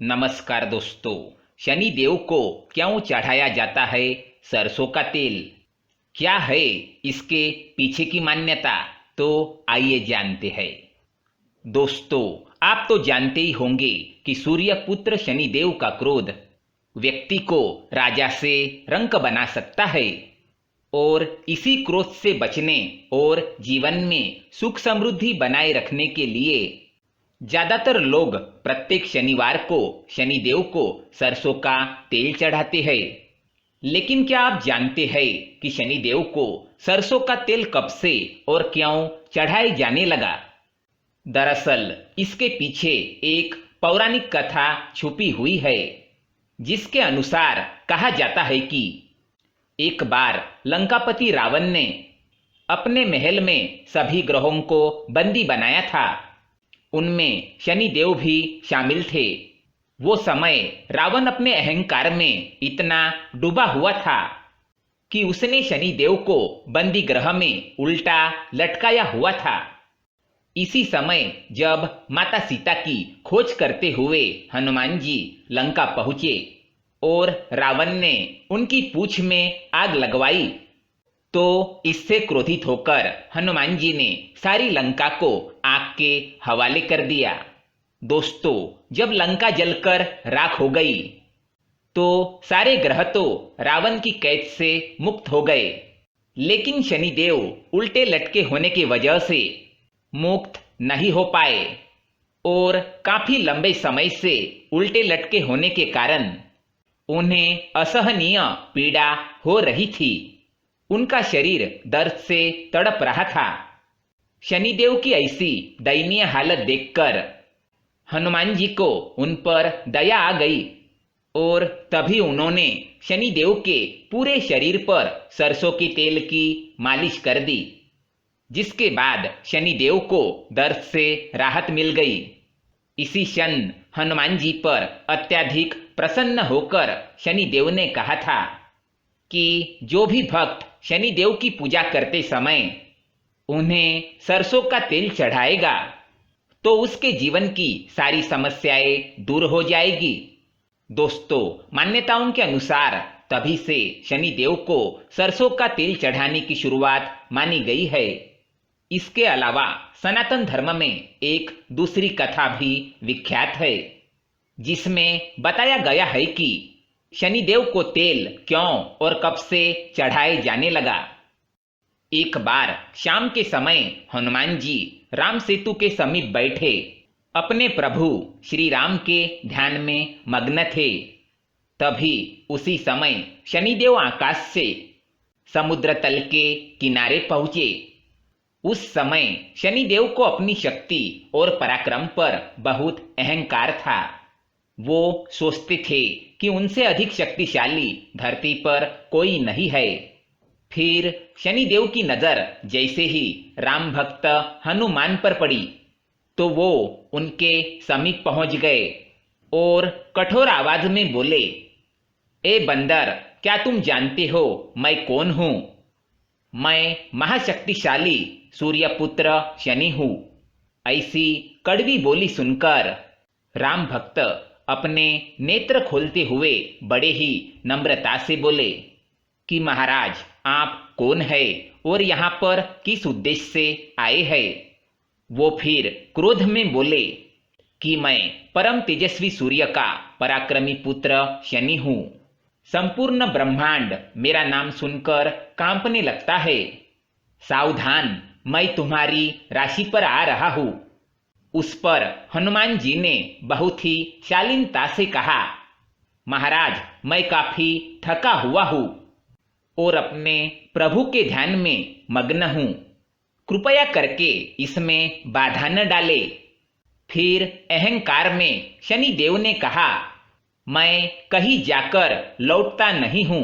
नमस्कार दोस्तों। शनि देव को क्यों चढ़ाया जाता है सरसों का तेल? क्या है इसके पीछे की मान्यता? तो आइए जानते हैं। दोस्तों, आप तो जानते ही होंगे कि सूर्य पुत्र शनि देव का क्रोध व्यक्ति को राजा से रंक बना सकता है और इसी क्रोध से बचने और जीवन में सुख समृद्धि बनाए रखने के लिए ज्यादातर लोग प्रत्येक शनिवार को शनिदेव को सरसों का तेल चढ़ाते हैं। लेकिन क्या आप जानते हैं कि शनिदेव को सरसों का तेल कब से और क्यों चढ़ाए जाने लगा? दरअसल इसके पीछे एक पौराणिक कथा छुपी हुई है, जिसके अनुसार कहा जाता है कि एक बार लंकापति रावण ने अपने महल में सभी ग्रहों को बंदी बनाया था। उनमें शनिदेव भी शामिल थे। वो समय रावण अपने अहंकार में इतना डूबा हुआ था कि उसने शनिदेव को बंदी ग्रह में उल्टा लटकाया हुआ था। इसी समय जब माता सीता की खोज करते हुए हनुमान जी लंका पहुंचे और रावण ने उनकी पूंछ में आग लगवाई, तो इससे क्रोधित होकर हनुमान जी ने सारी लंका को आग के हवाले कर दिया। दोस्तों, जब लंका जलकर राख हो गई तो सारे ग्रह तो रावण की कैद से मुक्त हो गए, लेकिन शनिदेव उल्टे लटके होने की वजह से मुक्त नहीं हो पाए और काफी लंबे समय से उल्टे लटके होने के कारण उन्हें असहनीय पीड़ा हो रही थी। उनका शरीर दर्द से तड़प रहा था। शनिदेव की ऐसी दयनीय हालत देखकर हनुमान जी को उन पर दया आ गई और तभी उन्होंने शनिदेव के पूरे शरीर पर सरसों के तेल की मालिश कर दी, जिसके बाद शनिदेव को दर्द से राहत मिल गई। इसी क्षण हनुमान जी पर अत्यधिक प्रसन्न होकर शनिदेव ने कहा था कि जो भी भक्त शनिदेव की पूजा करते समय उन्हें सरसों का तेल चढ़ाएगा तो उसके जीवन की सारी समस्याएं दूर हो जाएगी। दोस्तों, मान्यताओं के अनुसार तभी से शनिदेव को सरसों का तेल चढ़ाने की शुरुआत मानी गई है। इसके अलावा सनातन धर्म में एक दूसरी कथा भी विख्यात है, जिसमें बताया गया है कि शनिदेव को तेल क्यों और कब से चढ़ाए जाने लगा। एक बार शाम के समय हनुमान जी राम सेतु के समीप बैठे अपने प्रभु श्री राम के ध्यान में मग्न थे। तभी उसी समय शनिदेव आकाश से समुद्र तल के किनारे पहुंचे। उस समय शनिदेव को अपनी शक्ति और पराक्रम पर बहुत अहंकार था। वो सोचते थे कि उनसे अधिक शक्तिशाली धरती पर कोई नहीं है। फिर शनिदेव की नजर जैसे ही राम भक्त हनुमान पर पड़ी तो वो उनके समीप पहुंच गए और कठोर आवाज में बोले, ए बंदर, क्या तुम जानते हो मैं कौन हूं? मैं महाशक्तिशाली सूर्यपुत्र शनि हूं। ऐसी कड़वी बोली सुनकर राम भक्त अपने नेत्र खोलते हुए बड़े ही नम्रता से बोले कि महाराज, आप कौन है और यहाँ पर किस उद्देश्य से आए हैं? वो फिर क्रोध में बोले कि मैं परम तेजस्वी सूर्य का पराक्रमी पुत्र शनि हूँ। संपूर्ण ब्रह्मांड मेरा नाम सुनकर कांपने लगता है। सावधान, मैं तुम्हारी राशि पर आ रहा हूँ। उस पर हनुमान जी ने बहुत ही शालीनता से कहा, महाराज, मैं काफी थका हुआ हूँ और अपने प्रभु के ध्यान में मग्न हूँ। कृपया करके इसमें बाधा न डाले। फिर अहंकार में शनिदेव ने कहा, मैं कहीं जाकर लौटता नहीं हूँ।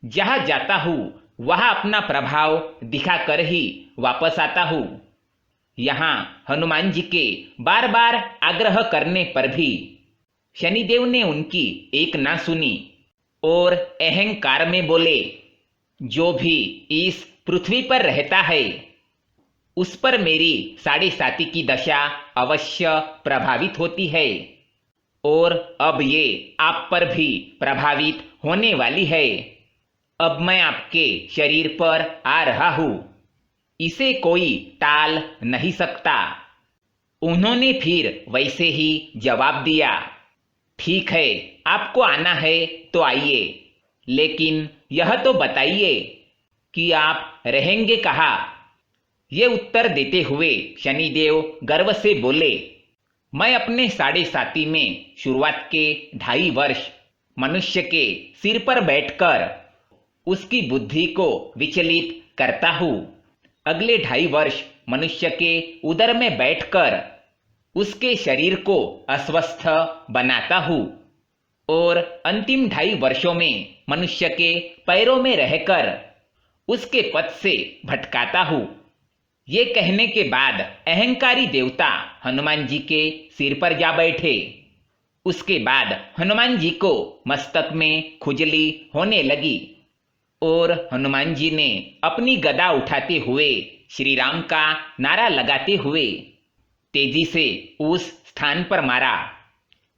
जहाँ जाता हूँ वहाँ अपना प्रभाव दिखाकर ही वापस आता हूँ। यहाँ हनुमान जी के बार बार आग्रह करने पर भी शनिदेव ने उनकी एक ना सुनी और अहंकार में बोले, जो भी इस पृथ्वी पर रहता है उस पर मेरी 7.5 की दशा अवश्य प्रभावित होती है। और अब ये आप पर भी प्रभावित होने वाली है। अब मैं आपके शरीर पर आ रहा हूं, इसे कोई टाल नहीं सकता। उन्होंने फिर वैसे ही जवाब दिया, ठीक है, आपको आना है तो आइए, लेकिन यह तो बताइए कि आप रहेंगे कहाँ। ये उत्तर देते हुए शनिदेव गर्व से बोले, मैं अपने 7.5 में शुरुआत के 2.5 वर्ष मनुष्य के सिर पर बैठकर उसकी बुद्धि को विचलित करता हूँ। अगले 2.5 वर्ष मनुष्य के उदर में बैठकर उसके शरीर को अस्वस्थ बनाता हूँ और अंतिम 2.5 वर्षों में मनुष्य के पैरों में रहकर उसके पथ से भटकाता हूँ। ये कहने के बाद अहंकारी देवता हनुमान जी के सिर पर जा बैठे। उसके बाद हनुमान जी को मस्तक में खुजली होने लगी और हनुमान जी ने अपनी गदा उठाते हुए श्री राम का नारा लगाते हुए तेजी से उस स्थान पर मारा।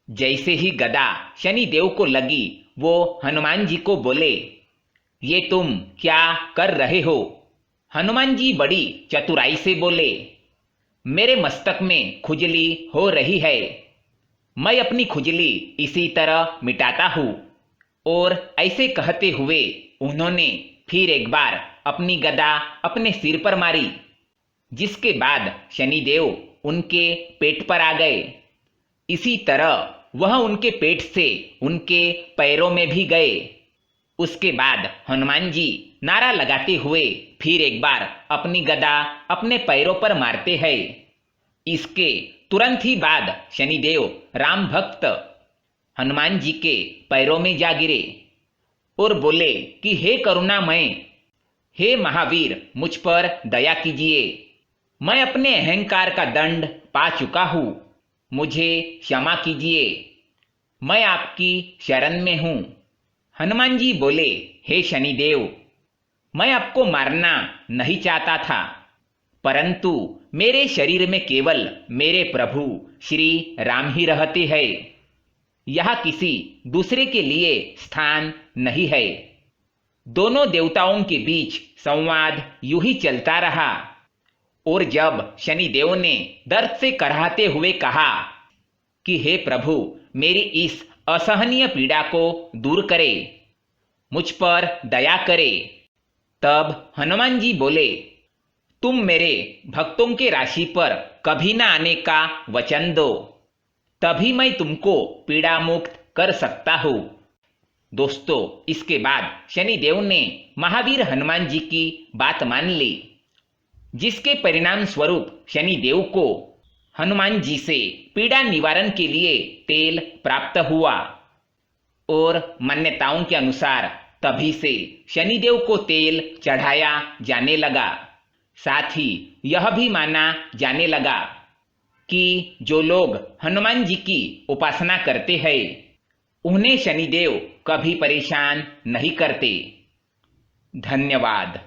जैसे ही गदा शनिदेव को लगी, वो हनुमान जी को बोले, ये तुम क्या कर रहे हो? हनुमान जी बड़ी चतुराई से बोले, मेरे मस्तक में खुजली हो रही है, मैं अपनी खुजली इसी तरह मिटाता हूँ। और ऐसे कहते हुए उन्होंने फिर एक बार अपनी गदा अपने सिर पर मारी, जिसके बाद शनिदेव उनके पेट पर आ गए। इसी तरह वह उनके पेट से उनके पैरों में भी गए। उसके बाद हनुमान जी नारा लगाते हुए फिर एक बार अपनी गदा अपने पैरों पर मारते हैं। इसके तुरंत ही बाद शनिदेव राम भक्त हनुमान जी के पैरों में जा गिरे और बोले कि हे करुणामय, हे महावीर, मुझ पर दया कीजिए, मैं अपने अहंकार का दंड पा चुका हूँ, मुझे क्षमा कीजिए, मैं आपकी शरण में हूँ। हनुमान जी बोले, हे शनिदेव, मैं आपको मारना नहीं चाहता था, परंतु मेरे शरीर में केवल मेरे प्रभु श्री राम ही रहते हैं, यहाँ किसी दूसरे के लिए स्थान नहीं है। दोनों देवताओं के बीच संवाद यूं ही चलता रहा और जब शनिदेव ने दर्द से कराहते हुए कहा कि हे प्रभु, मेरी इस असहनीय पीड़ा को दूर करे, मुझ पर दया करे, तब हनुमान जी बोले, तुम मेरे भक्तों के राशि पर कभी न आने का वचन दो, तभी मैं तुमको पीड़ा मुक्त कर सकता हूँ। दोस्तों, इसके बाद शनिदेव ने महावीर हनुमान जी की बात मान ली, जिसके परिणाम स्वरूप शनिदेव को हनुमान जी से पीड़ा निवारण के लिए तेल प्राप्त हुआ और मान्यताओं के अनुसार तभी से शनिदेव को तेल चढ़ाया जाने लगा। साथ ही यह भी माना जाने लगा कि जो लोग हनुमान जी की उपासना करते हैं, उन्हें शनिदेव कभी परेशान नहीं करते। धन्यवाद।